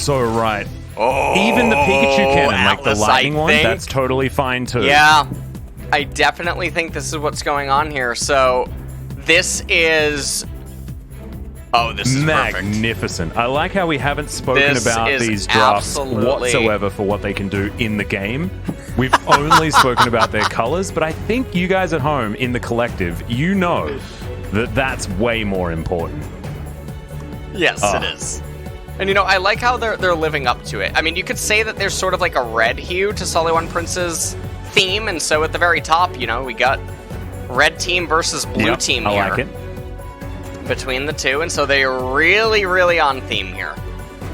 so right. Oh, Even the Pikachu cannon, like the Atlas, lightning one, think. that's totally fine too. Yeah, I definitely think this is what's going on here. So this is... Oh, this is magnificent. perfect. I like how we haven't spoken This about is these drafts absolutely- whatsoever for what they can do in the game. We've only spoken about their colors, but I think you guys at home in the collective, you know that that's way more important. Yes, it is. And you know, I like how they're living up to it. I mean, you could say that there's sort of like a red hue to SeolHaeOne Prince's theme, and so at the very top, you know, we got red team versus blue team here. I like it. Between the two, and so they're really, really on theme here.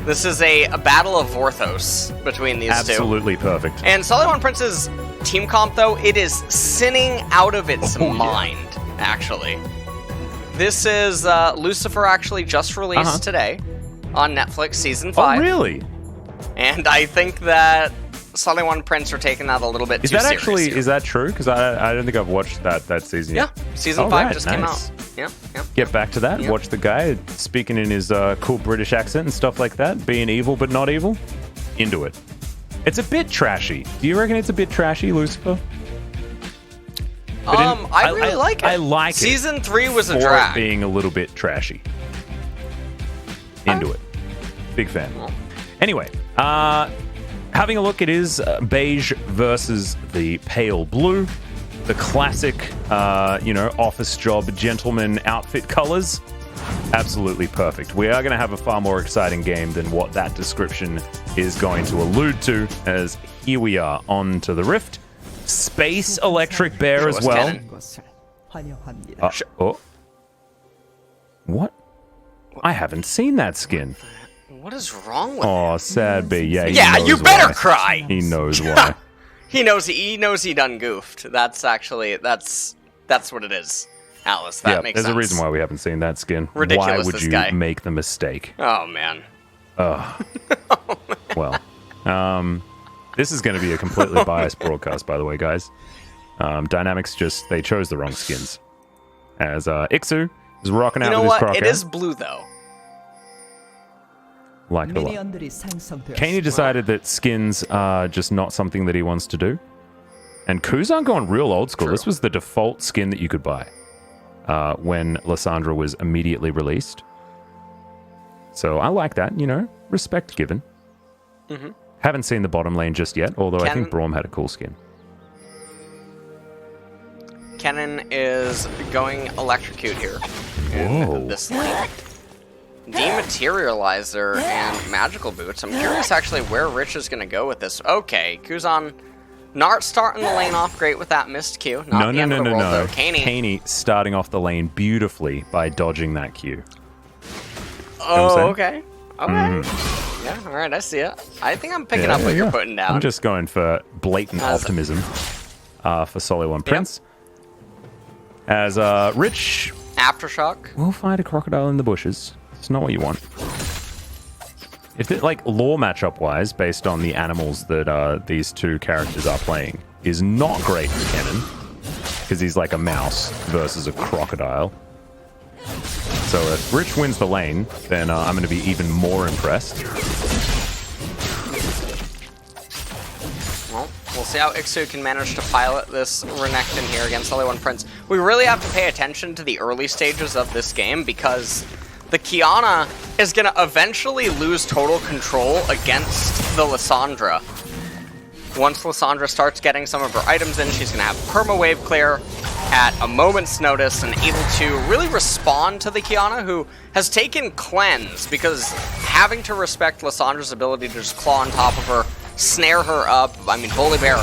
This is a battle of Vorthos between these two. Absolutely perfect. And SeolHaeOne Prince's team comp, though, it is sinning out of its mind, actually. This is Lucifer actually just released today on Netflix, Season 5. Oh, really? And I think that SeolHaeOne Prince are taking that a little bit Is too that serious actually, here. is that true? Because I don't think I've watched that season yet. Yeah, Season 5 right, just came nice. out. Yeah. Get back to that. Yeah. Watch the guy speaking in his cool British accent and stuff like that. Being evil but not evil. Into it. It's a bit trashy. Do you reckon it's a bit trashy, Lucifer? I really like it. I like Season 3 was a for drag. it being a little bit trashy. Into it. Big fan. Anyway, having a look, it is beige versus the pale blue. The classic, office job gentleman outfit colors. Absolutely perfect. We are going to have a far more exciting game than what that description is going to allude to, as here we are on to the Rift. Space Electric Bear as well. What? I haven't seen that skin. What is wrong with Oh, him? sad B. Yeah, he Yeah, knows you better why. cry. He knows why. He knows he done goofed. That's actually that's what it is. Alice, that makes there's sense. a reason why we haven't seen that skin. Ridiculous, Why would this you guy. make the mistake? Oh man. Well, this is going to be a completely biased broadcast, by the way, guys. Dynamics they chose the wrong skins. As ikssu is rocking out You know with his what? croc It out. is blue though. Like it a lot. Keine decided that skins are just not something that he wants to do. And Kuzan going real old school. True. This was the default skin that you could buy when Lissandra was immediately released. So I like that, respect given. Mm-hmm. Haven't seen the bottom lane just yet, although I think Kennen- Braum had a cool skin. Kennen is going electrocute here in Whoa. this lane. Dematerializer and magical boots. I'm curious actually where Rich is going to go with this. Okay, Kuzan not starting the lane off great with that missed Q. Not the end of the world, though. Keine starting off the lane beautifully by dodging that Q. Oh, okay. Okay. Yeah, all right, I see it. I think I'm picking up what you're putting down. I'm just going for blatant optimism for SeolHaeOne Prince. As Rich Aftershock. will find a crocodile in the bushes. It's not what you want. If it, lore matchup wise, based on the animals that these two characters are playing, is not great for Kennen, because he's like a mouse versus a crocodile. So if Rich wins the lane, then I'm going to be even more impressed. Well, we'll see how ikssu can manage to pilot this Renekton here against SeolHaeOne Prince. We really have to pay attention to the early stages of this game because the Qiyana is going to eventually lose total control against the Lissandra. Once Lissandra starts getting some of her items in, she's going to have perma wave clear at a moment's notice and able to really respond to the Qiyana, who has taken cleanse, because having to respect Lissandra's ability to just claw on top of her, snare her up. I mean, Volibear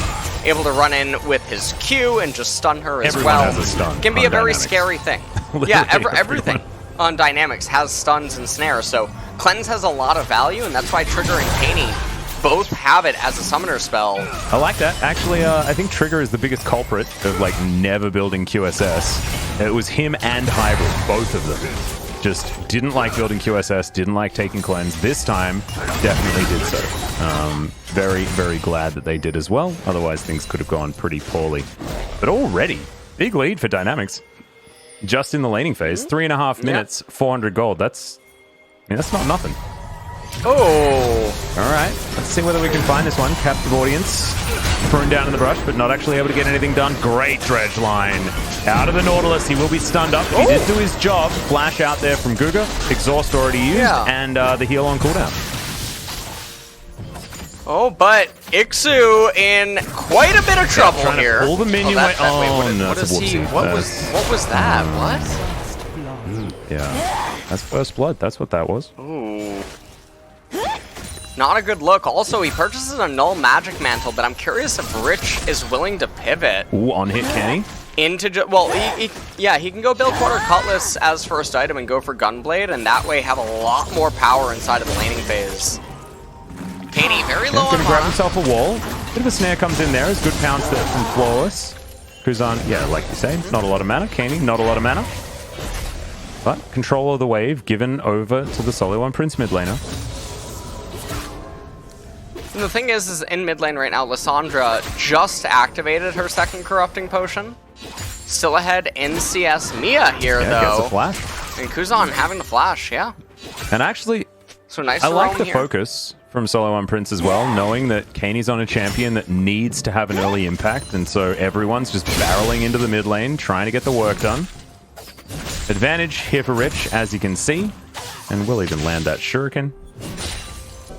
able to run in with his Q and just stun her as Everyone well. has a stun Can be on a very Dynamics. scary thing. Literally Everything on Dynamics has stuns and snares, so cleanse has a lot of value, and that's why Trigger and Keine both have it as a summoner spell. I like that. Actually, I think Trigger is the biggest culprit of never building QSS. It was him and Hybrid, both of them. Just didn't like building QSS, didn't like taking cleanse. This time, definitely did so. Very, very glad that they did as well. Otherwise, things could have gone pretty poorly. But already, big lead for Dynamics. Just in the laning phase, 3.5 minutes, 400 gold. That's not nothing. Oh, right, let's see whether we can find this one. Captive audience. Thrown down in the brush, but not actually able to get anything done. Great dredge line. Out of the Nautilus. He will be stunned up. He did do his job. Flash out there from GuGer. Exhaust already used. And the heal on cooldown. Oh, but ikssu in quite a bit of trouble here. Pull the minion no, that's a whoopsie. What was that? What? Yeah, that's first blood. That's what that was. Ooh. Not a good look. Also, he purchases a null magic mantle, but I'm curious if Rich is willing to pivot. Ooh, on hit, Kenny. Well, he can go build Quarter Cutlass as first item and go for Gunblade, and that way have a lot more power inside of the laning phase. Katie, very low on gonna grab himself a wall. Bit of a snare comes in there. It's good pounce there from Flawless. Kuzan, yeah, like you say, not a lot of mana. Keine, not a lot of mana. But control of the wave given over to the SeolHaeOne Prince mid laner. And the thing is in mid lane right now, Lissandra just activated her second corrupting potion. Still ahead in CS. Mia here, though. Gets a flash. And Kuzan having the flash, yeah. And actually, so nice I like the here. focus from SeolHaeOne Prince as well, knowing that Kaine's on a champion that needs to have an early impact, and so everyone's just barreling into the mid lane, trying to get the work done. Advantage here for Rich, as you can see, and we'll even land that shuriken.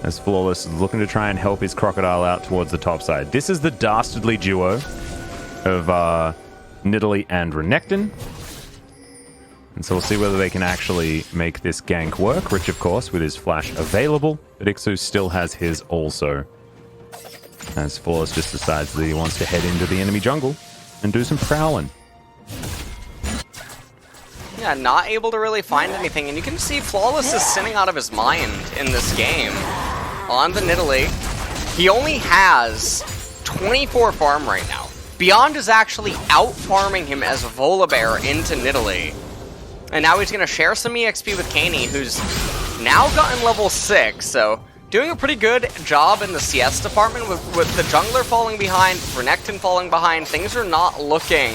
As Flawless is looking to try and help his Crocodile out towards the top side. This is the dastardly duo of Nidalee and Renekton. And so we'll see whether they can actually make this gank work. Rich, of course, with his flash available, but ikssu still has his also. As Flawless just decides that he wants to head into the enemy jungle and do some prowling. Yeah, not able to really find anything, and you can see Flawless is sinning out of his mind in this game. On the Nidalee, he only has 24 farm right now. Beyond is actually out-farming him as Volibear into Nidalee. And now he's going to share some EXP with Keine, who's now gotten level 6, so doing a pretty good job in the CS department with the jungler falling behind, Renekton falling behind. Things are not looking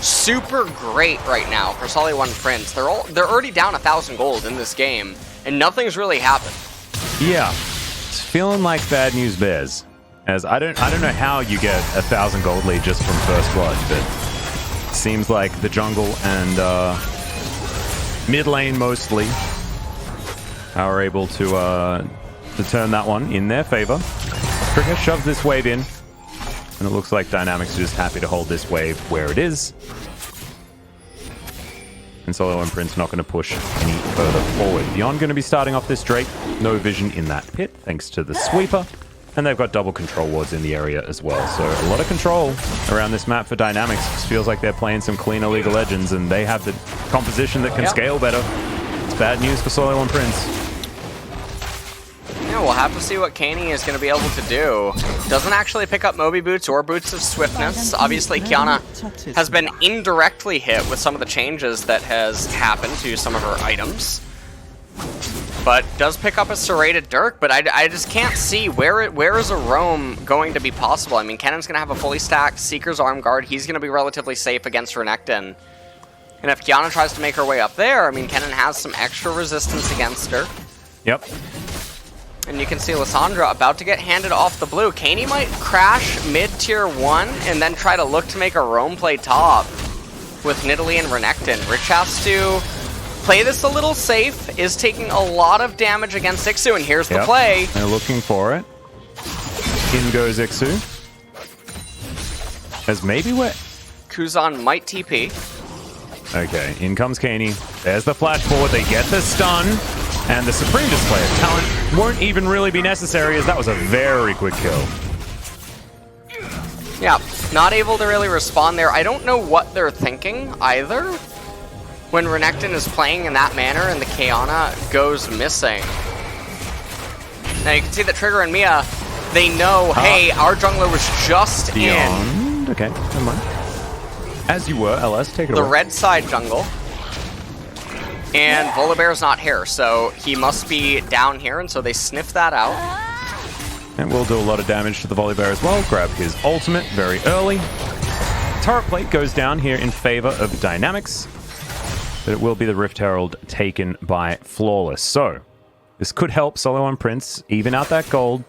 super great right now for SeolHaeOne Prince. They're already down 1,000 gold in this game, and nothing's really happened. Yeah, it's feeling like bad news bears. As I don't know how you get 1,000 gold lead just from first blood, but it seems like the jungle and mid lane mostly are able to turn that one in their favor. Cricket shoves this wave in, and it looks like Dynamics are just happy to hold this wave where it is. And SeolHaeOne Prince not going to push any further forward. Beyond going to be starting off this Drake. No vision in that pit, thanks to the sweeper. And they've got double control wards in the area as well. So a lot of control around this map for Dynamics. It feels like they're playing some cleaner League of Legends, and they have the composition that can scale better. It's bad news for SeolHaeOne Prince. Yeah, we'll have to see what Keine is going to be able to do. Doesn't actually pick up Moby Boots or Boots of Swiftness. Obviously, Qiyana has been indirectly hit with some of the changes that has happened to some of her items. But does pick up a serrated Dirk, but I just can't see where is a roam going to be possible. I mean, Kennen's going to have a fully stacked Seeker's Arm Guard. He's going to be relatively safe against Renekton. And if Qiyana tries to make her way up there, I mean, Kennen has some extra resistance against her. Yep. And you can see Lissandra about to get handed off the blue. Keine might crash mid-tier 1 and then try to look to make a roam play top with Nidalee and Renekton. Rich has to play this a little safe, is taking a lot of damage against ikssu, and here's the play. They're looking for it. In goes ikssu. As maybe what? Kuzan might TP. Okay, in comes Keine. There's the flash forward. They get the stun. And the Supreme Display of Talent won't even really be necessary, as that was a very quick kill. Yeah, not able to really respond there. I don't know what they're thinking either when Renekton is playing in that manner and the Qiyana goes missing. Now you can see that Trigger and Mia, they know, hey, our jungler was just beyond. Okay, never mind. As you were, LS, take it away. The red side jungle. And Volibear's not here, so he must be down here, and so they sniff that out. And we'll do a lot of damage to the Volibear as well. Grab his ultimate very early. Turret plate goes down here in favor of Dynamics, but it will be the Rift Herald taken by Flawless. So this could help SeolHaeOne Prince even out that gold,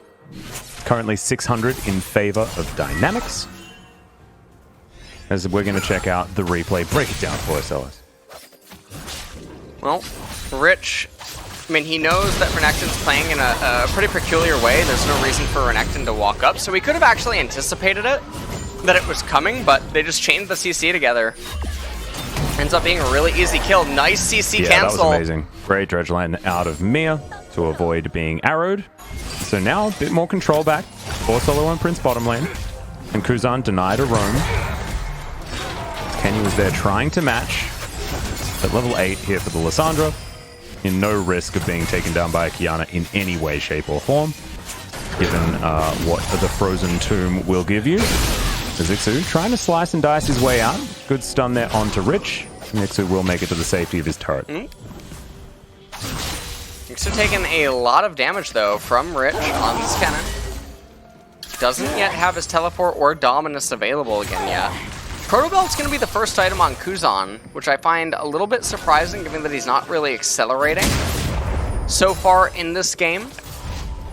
currently 600 in favor of Dynamics. As we're going to check out the replay. Break it down for us, Ellis. Well, Rich, I mean, he knows that Renekton's playing in a pretty peculiar way. There's no reason for Renekton to walk up, so he could have actually anticipated it, that it was coming, but they just chained the CC together. Ends up being a really easy kill. Nice CC cancel. That was amazing. Great dredge line out of Mia to avoid being arrowed. So now a bit more control back for SeolHaeOne Prince bottom lane. And Kuzan denied a roam. Kenny was there trying to match. At level 8 here for the Lissandra. In no risk of being taken down by a Qiyana in any way, shape, or form. Given what the Frozen Tomb will give you. ikssu trying to slice and dice his way out. Good stun there onto Rich. And ikssu will make it to the safety of his turret. ikssu taking a lot of damage, though, from Rich on this Kennen. Doesn't yet have his teleport or Dominus available again yet. Proto Belt's going to be the first item on Kuzan, which I find a little bit surprising given that he's not really accelerating so far in this game.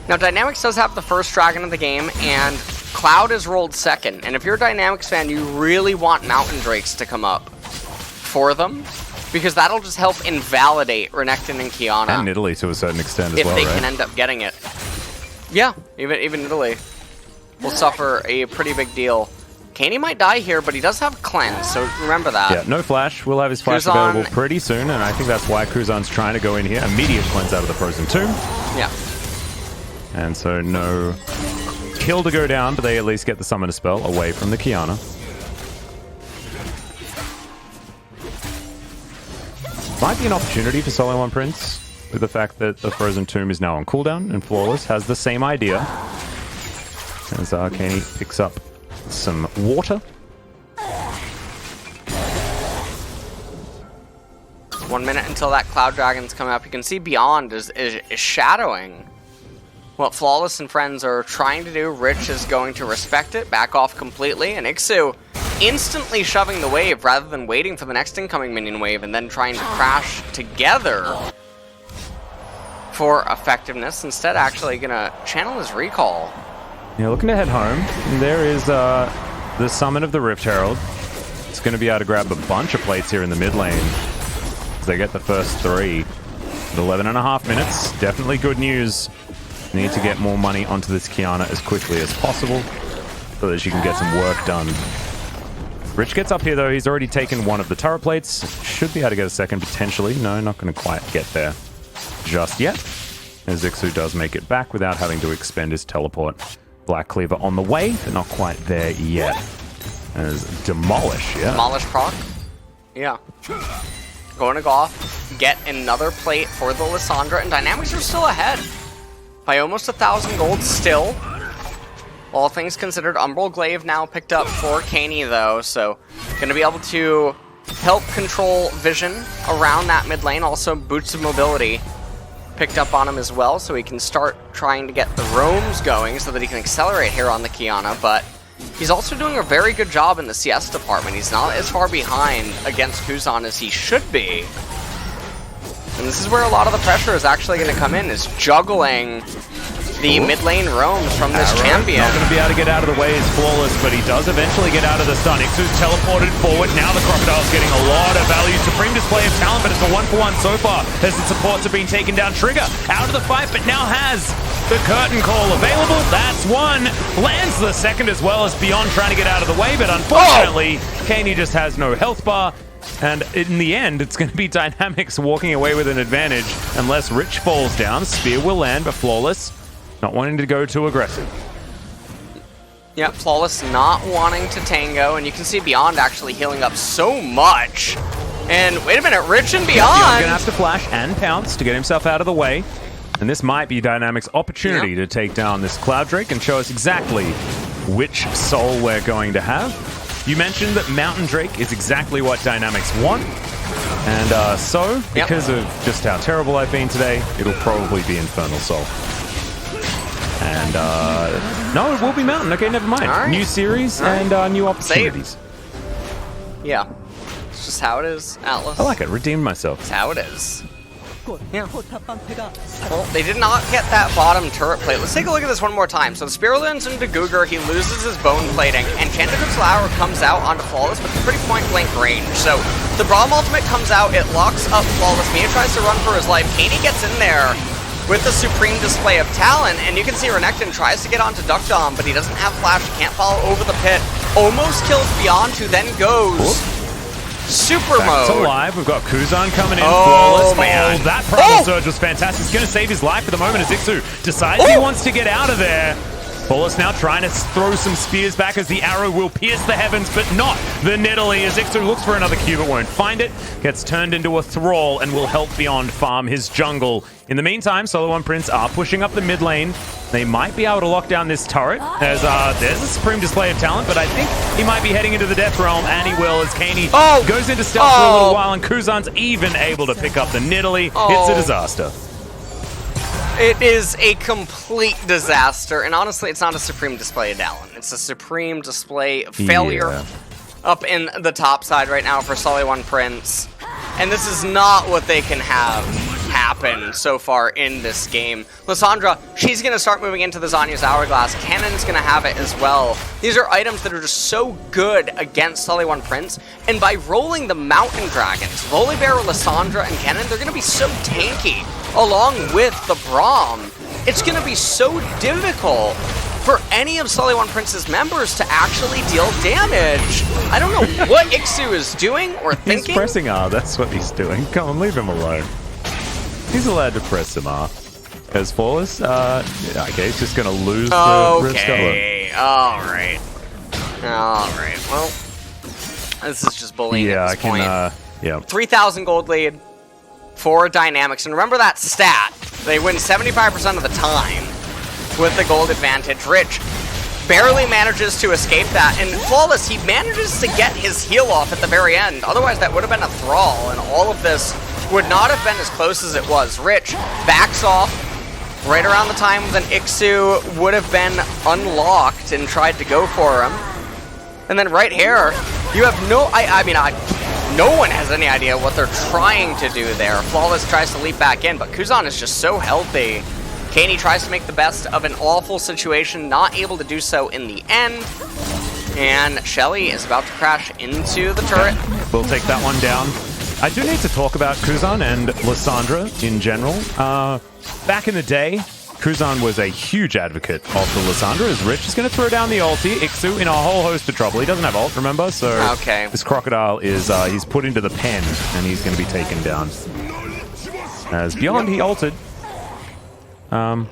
Now, Dynamics does have the first dragon of the game, and Cloud is rolled second. And if you're a Dynamics fan, you really want Mountain Drakes to come up for them, because that'll just help invalidate Renekton and Qiyana. And Nidalee to a certain extent as if well, they right? can end up getting it. Yeah, even Nidalee will suffer a pretty big deal. Keine might die here, but he does have Cleanse, so remember that. Yeah, no flash. We'll have his flash Kuzan available pretty soon, and I think that's why Kuzan's trying to go in here. Immediate cleanse out of the Frozen Tomb. Yeah. And so no kill to go down, but they at least get the Summoner spell away from the Qiyana. Might be an opportunity for SeolHaeOne Prince, with the fact that the Frozen Tomb is now on cooldown, and Flawless has the same idea. As Keine picks up some water. 1 minute until that Cloud Dragon's come up. You can see Beyond is shadowing what Flawless and friends are trying to do. Rich is going to respect it, back off completely, and ikssu instantly shoving the wave rather than waiting for the next incoming minion wave and then trying to crash together for effectiveness. Instead, actually gonna channel his recall. Yeah, looking to head home. There is the summon of the Rift Herald. It's going to be able to grab a bunch of plates here in the mid lane. As they get the first 3. At 11.5 minutes. Definitely good news. Need to get more money onto this Qiyana as quickly as possible so that she can get some work done. Rich gets up here, though. He's already taken one of the turret plates. Should be able to get a second, potentially. No, not going to quite get there just yet. As ikssu does make it back without having to expend his teleport. Black Cleaver on the way, but not quite there yet. As Demolish, yeah. Demolish proc? Yeah. Going to go off, get another plate for the Lissandra, and Dynamics are still ahead by almost 1,000 gold still. All things considered, Umbral Glaive now picked up for Keine, though, so going to be able to help control vision around that mid lane. Also, Boots of Mobility picked up on him as well, so he can start trying to get the roams going so that he can accelerate here on the Qiyana, but he's also doing a very good job in the CS department. He's not as far behind against Kuzan as he should be. And this is where a lot of the pressure is actually going to come in, is juggling the mid lane roams from this champion. Not going to be able to get out of the way is Flawless, but he does eventually get out of the stun. ikssu's teleported forward. Now the Crocodile's getting a lot of value. Supreme display of talent, but it's a 1-for-1 so far as the supports have been taken down. Trigger out of the fight, but now has the curtain call available. That's one. Lands the second as well as Beyond trying to get out of the way, but unfortunately, Keine just has no health bar. And in the end, it's going to be Dynamics walking away with an advantage unless Rich falls down. Spear will land, but Flawless not wanting to go too aggressive. Yep, Flawless not wanting to tango, and you can see Beyond actually healing up so much. And wait a minute, Rich and Beyond! Beyond's going to have to flash and pounce to get himself out of the way. And this might be Dynamics' opportunity to take down this Cloud Drake and show us exactly which soul we're going to have. You mentioned that Mountain Drake is exactly what Dynamics want. And so, because of just how terrible I've been today, it'll probably be Infernal Soul. And, no, it will be Mountain. Okay, never mind. Right. New series and new opportunities. Yeah. It's just how it is, Atlas. I like it. Redeemed myself. It's how it is. Yeah. Well, they did not get that bottom turret plate. Let's take a look at this one more time. So the spear lands into GuGer, he loses his bone plating, and Candidate's Flower comes out onto Flawless with a pretty point-blank range. So the Braum ultimate comes out, it locks up Flawless. Mia tries to run for his life. Keine gets in there with the supreme display of talent, and you can see Renekton tries to get onto deokdam, but he doesn't have flash, he can't follow over the pit. Almost kills Beyond, who then goes super mode. Back to live. We've got Kuzan coming in. Oh, Flawless. man. Oh, that primal surge was fantastic. It's going to save his life for the moment as ikssu decides he wants to get out of there. Flawless now trying to throw some spears back as the arrow will pierce the heavens, but not the Nidalee as ikssu looks for another Q but won't find it. Gets turned into a thrall and will help Beyond farm his jungle. In the meantime, SeolHaeOne Prince are pushing up the mid lane. They might be able to lock down this turret as there's a supreme display of talent, but I think he might be heading into the death realm, and he will as Keine goes into stealth for a little while, and Kuzan's even able to pick up the Nidalee. It's a disaster. It is a complete disaster, and honestly, it's not a supreme display of talent. It's a supreme display of failure up in the top side right now for SeolHaeOne Prince. And this is not what they can have happen so far in this game. Lissandra, she's going to start moving into the Zhonya's Hourglass. Kennen's going to have it as well. These are items that are just so good against SeolHaeOne Prince, and by rolling the Mountain Dragons, Volibear, Lissandra, and Kennen, they're going to be so tanky, along with the Braum. It's going to be so difficult for any of SeolHaeOne Prince's members to actually deal damage. I don't know what ikssu is doing or thinking. He's pressing R, that's what he's doing. Come on, leave him alone. He's allowed to press some R. As Flawless, okay, he's just going to lose the Red Stellar. Alright. Alright, well, this is just bullying at this point. Yeah. 3,000 gold lead for Dynamics. And remember that stat. They win 75% of the time with the gold advantage. Rich barely manages to escape that, and Flawless, he manages to get his heal off at the very end. Otherwise, that would have been a thrall, and all of this would not have been as close as it was. Rich backs off right around the time when ikssu would have been unlocked and tried to go for him. And then right here, you have no one has any idea what they're trying to do there. Flawless tries to leap back in, but Kuzan is just so healthy. Keine tries to make the best of an awful situation, not able to do so in the end. And Shelly is about to crash into the turret. We'll take that one down. I do need to talk about Kuzan and Lissandra in general. Back in the day, Kuzan was a huge advocate of the Lissandra, as Rich is going to throw down the ulti. ikssu in a whole host of trouble. He doesn't have ult, remember? So this crocodile is he's put into the pen, and he's going to be taken down. As Beyond, he ulted. He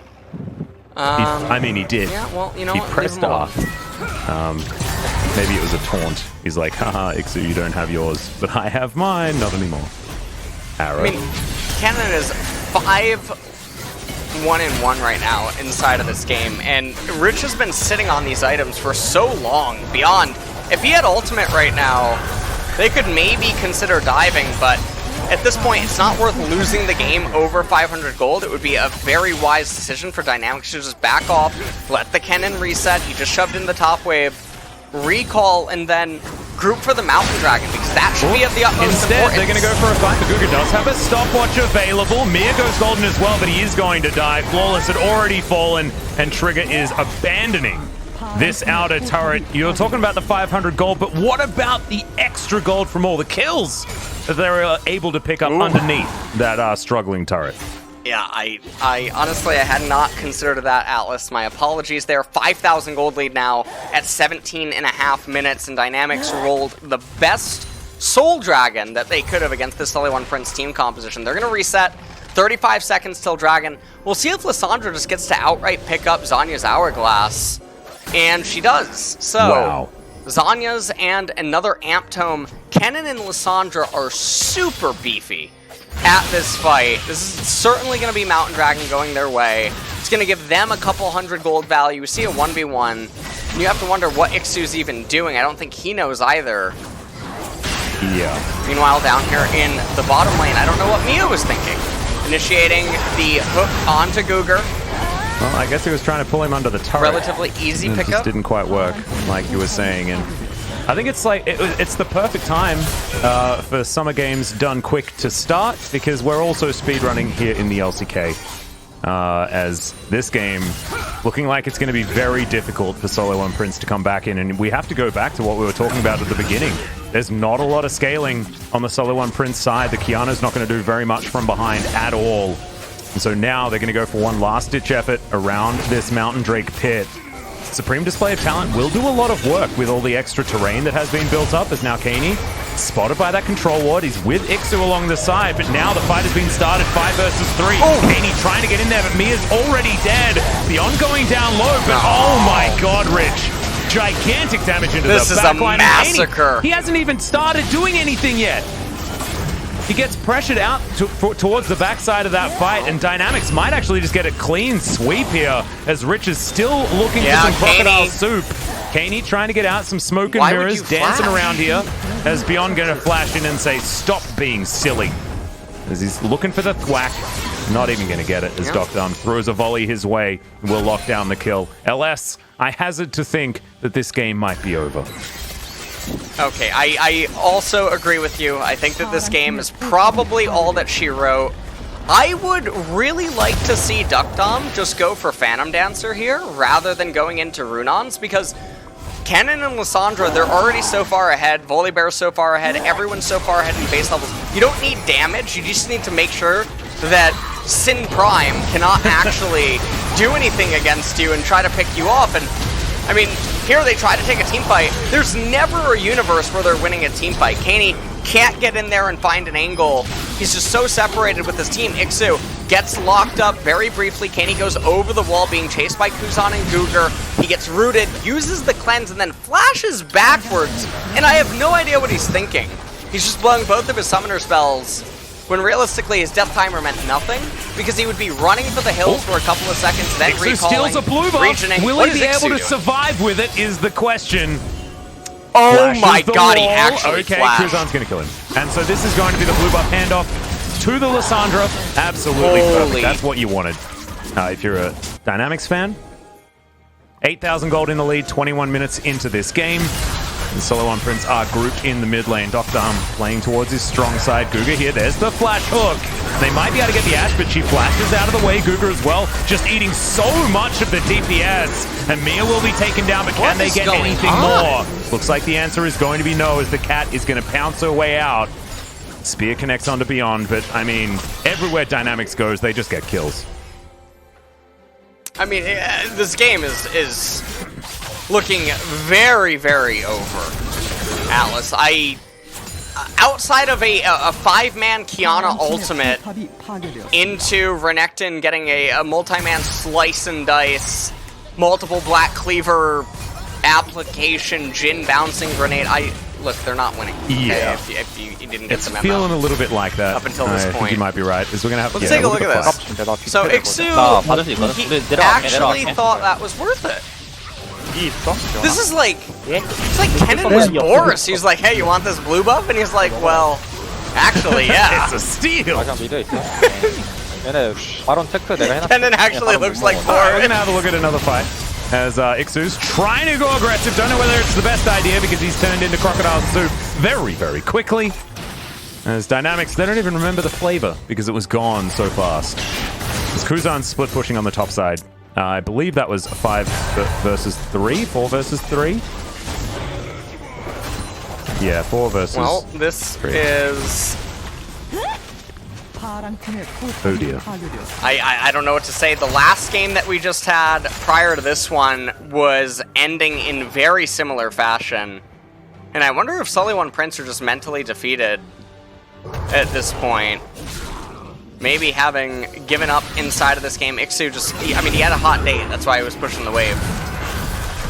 did. Yeah, well, you know he what? pressed R. Maybe it was a taunt. He's like, haha, ikssu, you don't have yours, but I have mine. Not anymore. Arrow. I mean, Kennen is 5-1-1 right now inside of this game, and Rich has been sitting on these items for so long. Beyond, if he had ultimate right now, they could maybe consider diving, but at this point, it's not worth losing the game over 500 gold. It would be a very wise decision for Dynamics to just back off, let the Kennen reset. He just shoved in the top wave, recall, and then group for the Mountain Dragon, because that should be of the utmost importance. They're going to go for a fight. The GuGer does have a stopwatch available. Mia goes golden as well, but he is going to die. Flawless had already fallen, and Trigger is abandoning this outer turret. You're talking about the 500 gold, but what about the extra gold from all the kills that they were able to pick up underneath that struggling turret? Yeah, I honestly, I had not considered that, Atlas. My apologies there. 5,000 gold lead now at 17.5 minutes, and Dynamics rolled the best Soul Dragon that they could have against this SeolHaeOne Prince team composition. They're going to reset. 35 seconds till Dragon. We'll see if Lissandra just gets to outright pick up Zhonya's Hourglass. And she does. So, Zhonya's and another Amp Tome. Kennen and Lissandra are super beefy at this fight. This is certainly going to be Mountain Dragon going their way. It's going to give them a couple hundred gold value. We see a 1v1. And you have to wonder what ikssu's even doing. I don't think he knows either. Yeah. Meanwhile, down here in the bottom lane, I don't know what Mia was thinking. Initiating the hook onto GuGer. Well, I guess he was trying to pull him under the turret. Relatively easy pickup. It just didn't quite work, like you were saying. And I think it's like it's the perfect time for summer games done quick to start, because we're also speedrunning here in the LCK. As this game looking like it's going to be very difficult for SeolHaeOne Prince to come back in, and we have to go back to what we were talking about at the beginning. There's not a lot of scaling on the SeolHaeOne Prince side. The Qiyana's not going to do very much from behind at all. And so now they're going to go for one last-ditch effort around this Mountain Drake pit. Supreme Display of Talent will do a lot of work with all the extra terrain that has been built up, as now Keine spotted by that control ward. He's with ikssu along the side, but now the fight has been started 5 versus 3. Keine trying to get in there, but Mia's already dead. Beyond going down low, but oh my god, Rich. Gigantic damage into the backline. This is a massacre. He hasn't even started doing anything yet. He gets pressured out towards the backside of that fight, and Dynamics might actually just get a clean sweep here, as Rich is still looking for some crocodile soup. Keine trying to get out some smoke and mirrors, dancing around here, as Beyond going to flash in and say, stop being silly. As he's looking for the thwack, not even going to get it, as deokdam throws a volley his way, will lock down the kill. LS, I hazard to think that this game might be over. Okay, I also agree with you. I think that this game is probably all that she wrote. I would really like to see deokdam just go for Phantom Dancer here, rather than going into Runons, because Kennen and Lissandra, they're already so far ahead. Volibear so far ahead. Everyone's so far ahead in base levels. You don't need damage. You just need to make sure that Sin Prime cannot actually do anything against you and try to pick you off. And I mean, here they try to take a team fight. There's never a universe where they're winning a team fight. Keine can't get in there and find an angle. He's just so separated with his team. ikssu gets locked up very briefly. Keine goes over the wall, being chased by Kuzan and GuGer. He gets rooted, uses the cleanse, and then flashes backwards. And I have no idea what he's thinking. He's just blowing both of his summoner spells, when realistically his death timer meant nothing, because he would be running for the hills for a couple of seconds, then ikssu recalling, steals a blue buff. regioning. Will he be able to survive with it is the question. Oh Flashes my god, he wall. actually flashed. Kuzan's going to kill him. And so this is going to be the blue buff handoff to the Lissandra. Absolutely perfect. That's what you wanted. If you're a Dynamics fan. 8,000 gold in the lead, 21 minutes into this game. The SeolHaeOne Prince are grouped in the mid lane. deokdam playing towards his strong side. GuGer here, there's the flash hook. They might be able to get the Ashe, but she flashes out of the way. GuGer as well, just eating so much of the DPS. And Mia will be taken down, but can they get anything more? Looks like the answer is going to be no, as the cat is going to pounce her way out. Spear connects onto Beyond, but I mean, everywhere Dynamics goes, they just get kills. I mean, this game is looking very, very over, Alice. Outside of a 5-man Qiyana ultimate into Renekton getting a multi-man slice and dice, multiple Black Cleaver application, Jhin bouncing grenade. Look, they're not winning. Yeah. Okay, if you didn't get the memo. It's feeling a little bit like that. Up until this I point. think you might be right. Is we're gonna have Let's take a look at this. So ikssu, he actually thought that was worth it. This is like, it's like Kennen was Boris. He's like, hey, you want this blue buff? And he's like, well, actually, yeah. It's a steal. Kennen actually looks like Boris. We're gonna have a look at another fight. As ikssu's trying to go aggressive. Don't know whether it's the best idea, because he's turned into crocodile soup very, very quickly. As Dynamics, they don't even remember the flavor, because it was gone so fast. As Kuzan split pushing on the top side. I believe that was 5 versus 3? 4 versus 3? Yeah, 4 versus Well, this 3. is... Oh dear. I don't know what to say. The last game that we just had prior to this one was ending in very similar fashion. And I wonder if SeolHaeOne Prince are just mentally defeated at this point. Maybe having given up inside of this game. ikssu just, I mean, he had a hot date. That's why he was pushing the wave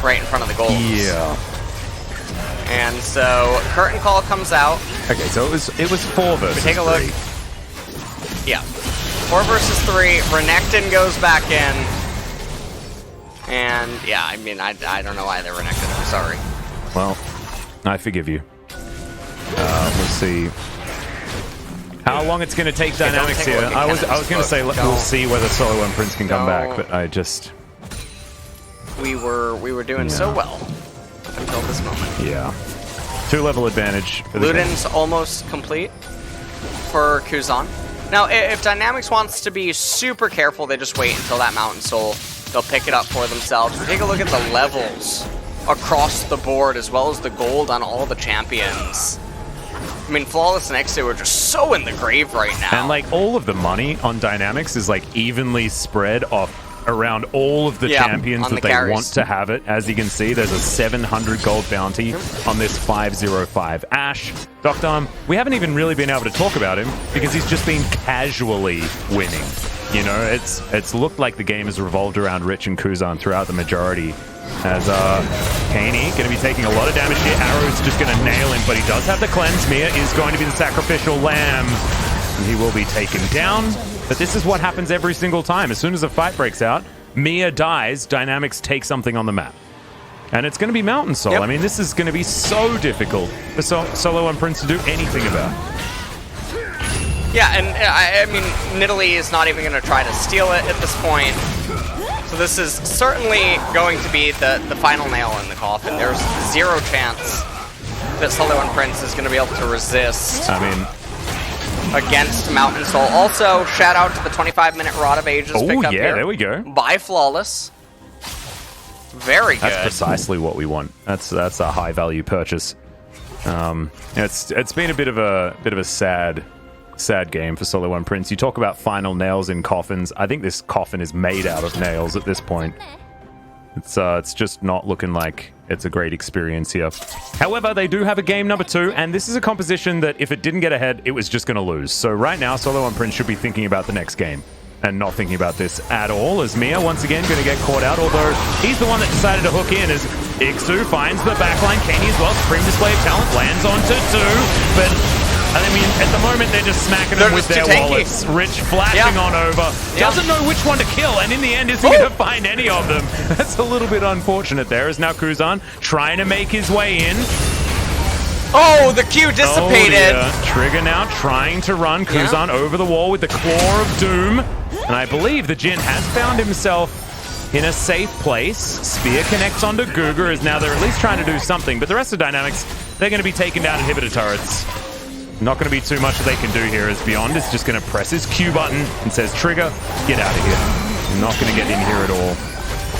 right in front of the goals. Yeah. And so, curtain call comes out. Okay, so it was 4 versus 3. Take a look. Yeah. 4 versus 3. Renekton goes back in. And, yeah, I mean, I don't know why they're Renekton. I'm sorry. Well, I forgive you. We'll see how long it's going to take Dynamics here. I was going to say we'll see whether SeolHaeOne Prince can come back, but I just... We were doing so well up until this moment. Yeah. 2-level advantage for the Luden's almost complete for Kuzan. Now, if Dynamics wants to be super careful, they just wait until that Mountain Soul. They'll pick it up for themselves. Take a look at the levels across the board, as well as the gold on all the champions. I mean, Flawless and ikssu are just so in the grave right now. And like all of the money on Dynamics is like evenly spread off around all of the champions that they want to have it. As you can see, there's a 700 gold bounty on this 505 Ashe. deokdam, we haven't even really been able to talk about him because he's just been casually winning. You know, it's looked like the game has revolved around Rich and Kuzan throughout the majority. As Keine going to be taking a lot of damage here. Arrow's just going to nail him, but he does have the cleanse. Mia is going to be the sacrificial lamb. And he will be taken down. But this is what happens every single time. As soon as a fight breaks out, Mia dies, Dynamics take something on the map. And it's going to be Mountain Soul. I mean, this is going to be so difficult for SeolHaeOne Prince to do anything about. Yeah, and I mean, Nidalee is not even going to try to steal it at this point. So this is certainly going to be the final nail in the coffin. There's zero chance that SeolHaeOne Prince is going to be able to resist. I mean, against Mountain Soul. Also, shout out to the 25-minute Rod of Ages pick up here. There we go. By Flawless. Very good. That's precisely what we want. That's a high-value purchase. It's been a bit of a sad game for SeolHaeOne Prince. You talk about final nails in coffins. I think this coffin is made out of nails at this point. It's just not looking like it's a great experience here. However, they do have a game number 2, and this is a composition that if it didn't get ahead, it was just going to lose. So right now, SeolHaeOne Prince should be thinking about the next game and not thinking about this at all, as Mia, once again, going to get caught out, although he's the one that decided to hook in as ikssu finds the backline. Keine as well, supreme display of talent, lands onto 2, but I mean, at the moment, they're just smacking them with their wallets. Rich flashing on over. Doesn't know which one to kill, and in the end, isn't going to find any of them. That's a little bit unfortunate there, as now Kuzan trying to make his way in. Oh, the Q dissipated. Trigger now trying to run Kuzan over the wall with the Claw of Doom. And I believe the Jhin has found himself in a safe place. Spear connects onto GuGer, as now they're at least trying to do something. But the rest of Dynamics, they're going to be taking down inhibitor turrets. Not going to be too much that they can do here, as Beyond is just going to press his Q button and says, Trigger, get out of here. Not going to get in here at all.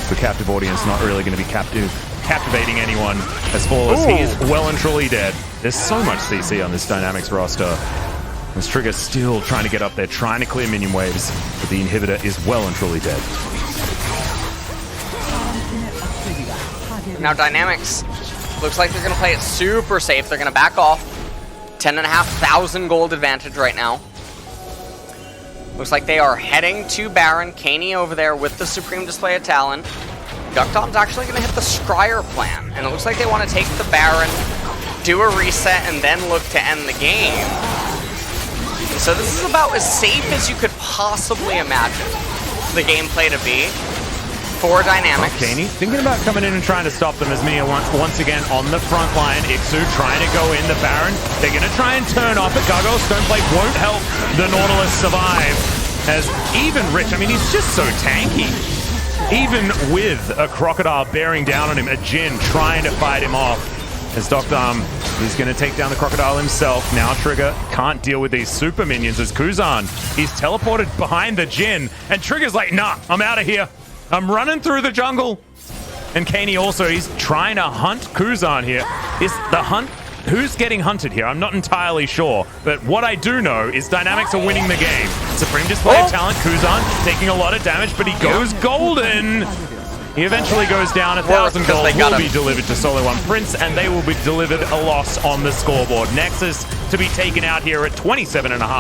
The captive audience not really going to be captivating anyone, as Flawless, he is well and truly dead. There's so much CC on this Dynamics roster. This Trigger still trying to get up there, trying to clear minion waves, but the inhibitor is well and truly dead. Now Dynamics, looks like they're going to play it super safe. They're going to back off. 10,500 gold advantage right now. Looks like they are heading to Baron. Keine over there with the Supreme Display of Talent. deokdam's actually going to hit the Scryer plan, and it looks like they want to take the Baron, do a reset, and then look to end the game. So this is about as safe as you could possibly imagine the gameplay to be for Dynamics. Keine thinking about coming in and trying to stop them, as Mia once again on the front line. ikssu trying to go in. The Baron, they're going to try and turn off it. Gargoyle Stoneplate won't help the Nautilus survive, as even Rich, I mean, he's just so tanky. Even with a Crocodile bearing down on him, a Jhin trying to fight him off. As deokdam, he's going to take down the Crocodile himself. Now Trigger can't deal with these super minions, as Kuzan, he's teleported behind the Jhin, and Trigger's like, nah, I'm out of here. I'm running through the jungle. And Keine also, he's trying to hunt Kuzan here. Is the hunt, who's getting hunted here? I'm not entirely sure. But what I do know is Dynamics are winning the game. Supreme Display of Talent, Kuzan taking a lot of damage, but he goes golden. He eventually goes down. 1,000 gold will be delivered to SeolHaeOne Prince, and they will be delivered a loss on the scoreboard. Nexus to be taken out here at 27.5.